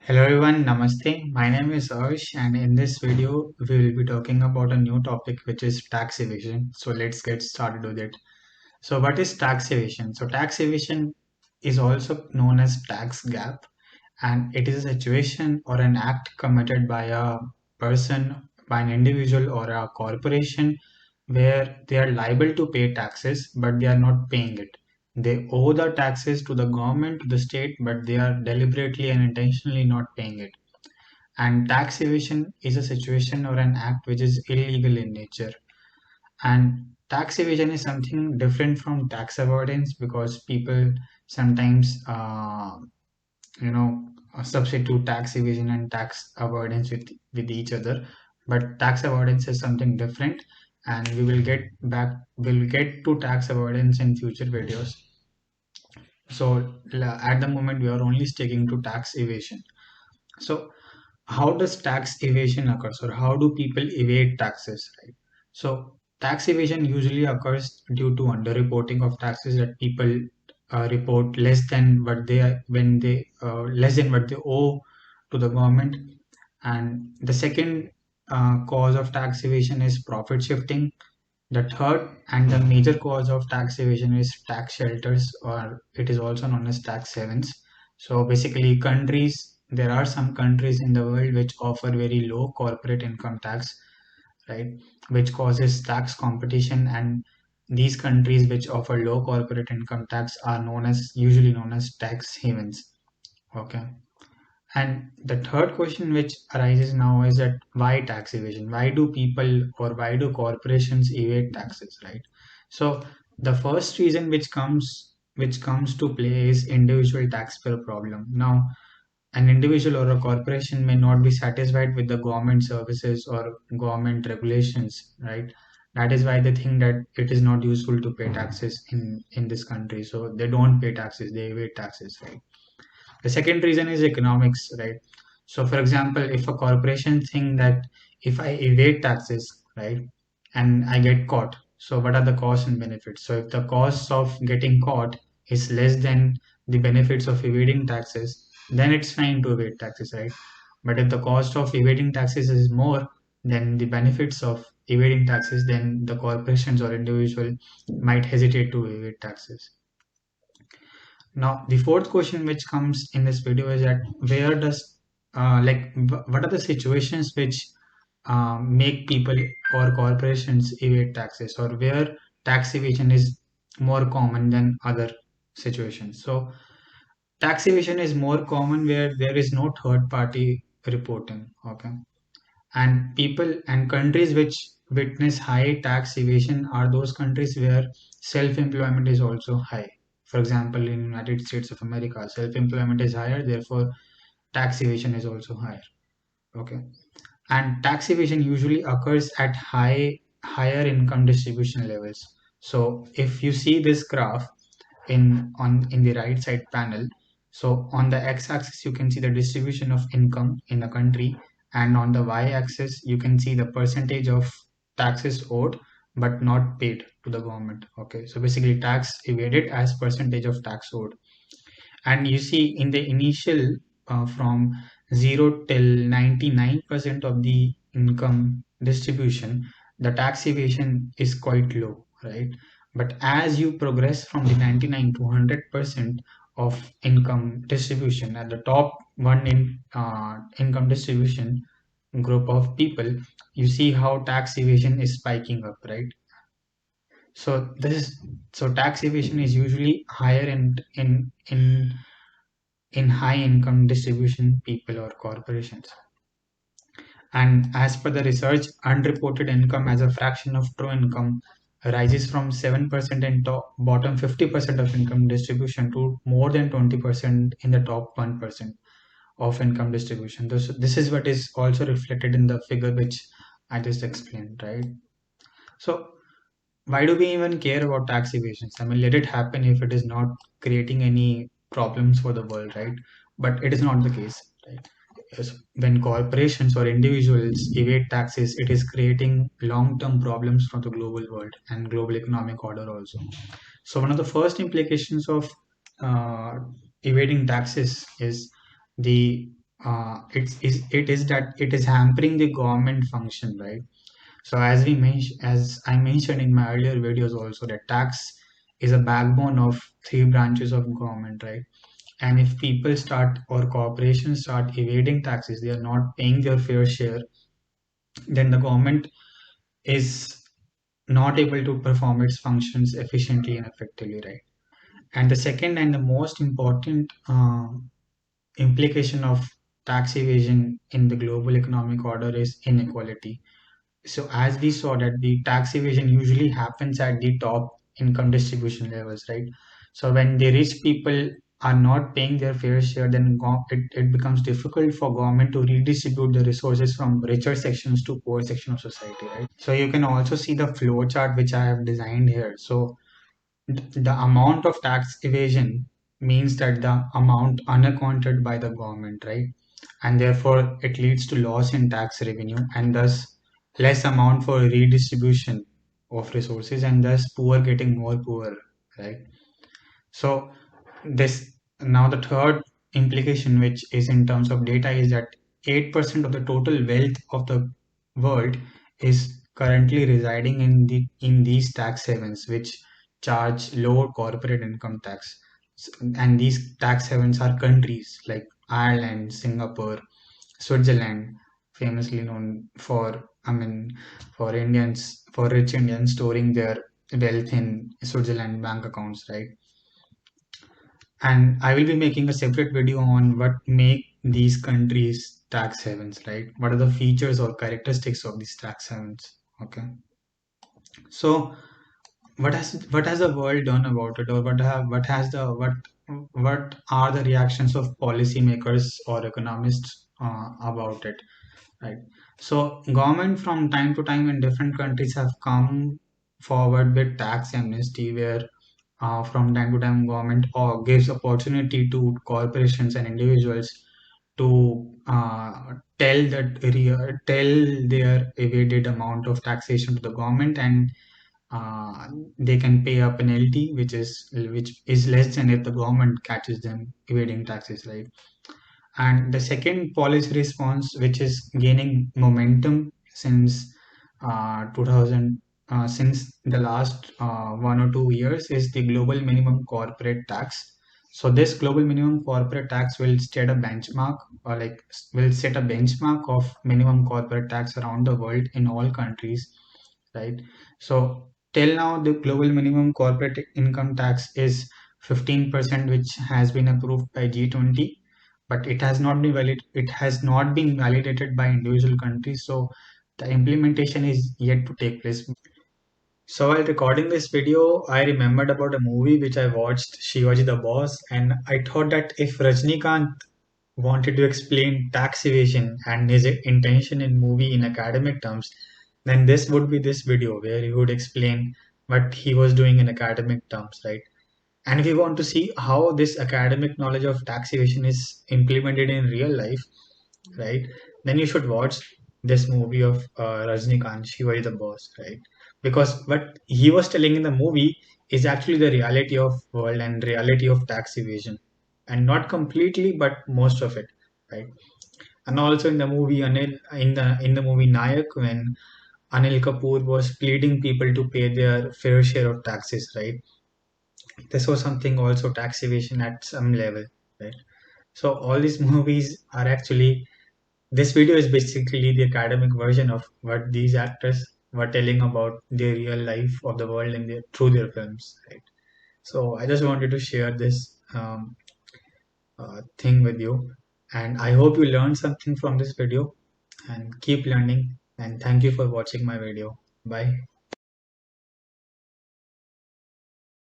Hello everyone, Namaste. My name is Arsh, and in this video, we will be talking about a new topic which is tax evasion. So let's get started with it. So, what is tax evasion? So, tax evasion is also known as tax gap, and it is a situation or an act committed by a person, by an individual, or a corporation where they are liable to pay taxes but they are not paying it. They owe the taxes to the government, to the state, but they are deliberately and intentionally not paying it. And tax evasion is a situation or an act which is illegal in nature. And tax evasion is something different from tax avoidance because people sometimes, substitute tax evasion and tax avoidance with each other. But tax avoidance is something different, and we'll get to tax avoidance in future videos. So at the moment, we are only sticking to tax evasion. So how does tax evasion occurs, or how do people evade taxes, right? So tax evasion usually occurs due to underreporting of taxes, that people report less than what they less than what they owe to the government. And the second cause of tax evasion is profit shifting. The third and the major cause of tax evasion is tax shelters, or it is also known as tax havens. So basically, there are some countries in the world which offer very low corporate income tax, right? Which causes tax competition, and these countries which offer low corporate income tax are usually known as tax havens. Okay. And the third question which arises now is that why tax evasion? Why do people or why do corporations evade taxes, right? So the first reason which comes to play is individual taxpayer problem. Now, an individual or a corporation may not be satisfied with the government services or government regulations, right? That is why they think that it is not useful to pay taxes in this country. So they don't pay taxes, they evade taxes, right? The second reason is economics, right? So, for example, if a corporation think that if I evade taxes, right, and I get caught, so what are the costs and benefits? So, if the costs of getting caught is less than the benefits of evading taxes, then it's fine to evade taxes, right? But if the cost of evading taxes is more than the benefits of evading taxes, then the corporations or individual might hesitate to evade taxes. Now, the fourth question which comes in this video is that where does what are the situations which make people or corporations evade taxes, or where tax evasion is more common than other situations? So, tax evasion is more common where there is no third party reporting. Okay. And people and countries which witness high tax evasion are those countries where self-employment is also high. For example, in United States of America, self-employment is higher, therefore tax evasion is also higher. Okay. And tax evasion usually occurs at higher income distribution levels. So if you see this graph in the right side panel, so on the x-axis you can see the distribution of income in the country, and on the y-axis you can see the percentage of taxes owed but not paid to the government. Okay, so basically tax evaded as percentage of tax owed. And you see in the initial from 0 till 99% of the income distribution, the tax evasion is quite low, right? But as you progress from the 99 to 100% of income distribution, at the top one in income distribution group of people, you see how tax evasion is spiking up, right? So this is so tax evasion is usually higher in high income distribution people or corporations. And as per the research, unreported income as a fraction of true income rises from 7% in top bottom 50% of income distribution to more than 20% in the top 1% of income distribution. This is what is also reflected in the figure which I just explained, right? So why do we even care about tax evasions? I mean, let it happen if it is not creating any problems for the world, right? But it is not the case, right? Yes, when corporations or individuals evade taxes, it is creating long-term problems for the global world and global economic order also. So one of the first implications of uh, evading taxes is the it is that it is hampering the government function, right? So as I mentioned in my earlier videos also, that tax is a backbone of three branches of government, right? And if people start or corporations start evading taxes, they are not paying their fair share, then the government is not able to perform its functions efficiently and effectively, right? And the second and the most important implication of tax evasion in the global economic order is inequality. So as we saw that the tax evasion usually happens at the top income distribution levels, right? So when the rich people are not paying their fair share, then it becomes difficult for government to redistribute the resources from richer sections to poor section of society, right? So you can also see the flow chart which I have designed here. So the amount of tax evasion means that the amount unaccounted by the government, right? And therefore it leads to loss in tax revenue and thus less amount for redistribution of resources and thus poor getting more poor, right? So this now the third implication, which is in terms of data, is that 8% of the total wealth of the world is currently residing in these tax havens, which charge low corporate income tax. And these tax havens are countries like Ireland, Singapore, Switzerland, famously known for, I mean, for Indians, for rich Indians storing their wealth in Switzerland bank accounts, right? And I will be making a separate video on what make these countries tax havens, right? What are the features or characteristics of these tax havens? Okay. So what has the world done about it, or what are the reactions of policymakers or economists about it, right? So government from time to time in different countries have come forward with tax amnesty, where from time to time government or gives opportunity to corporations and individuals to tell their evaded amount of taxation to the government, and they can pay a penalty which is less than if the government catches them evading taxes, right? And the second policy response, which is gaining momentum since 2000, since the last 1 or 2 years, is the global minimum corporate tax. So this global minimum corporate tax will set a benchmark, or like will set a benchmark of minimum corporate tax around the world in all countries, right? So till now, the global minimum corporate income tax is 15%, which has been approved by G20, but it has not been validated by individual countries. So the implementation is yet to take place. So while recording this video, I remembered about a movie which I watched, Shivaji the Boss, and I thought that if Rajnikant wanted to explain tax evasion and his intention in movie in academic terms, then this would be this video where he would explain what he was doing in academic terms, right? And if you want to see how this academic knowledge of tax evasion is implemented in real life, right, then you should watch this movie of Rajnikant, Shivaji the Boss, right? Because what he was telling in the movie is actually the reality of world and reality of tax evasion, and not completely, but most of it, right? And also in the movie in the movie Nayak, when Anil Kapoor was pleading people to pay their fair share of taxes, right? This was something also tax evasion at some level, right? So all these movies are actually, this video is basically the academic version of what these actors were telling about their real life of the world and through their films, right? So I just wanted to share this thing with you, and I hope you learned something from this video, and keep learning, and thank you for watching my video. Bye.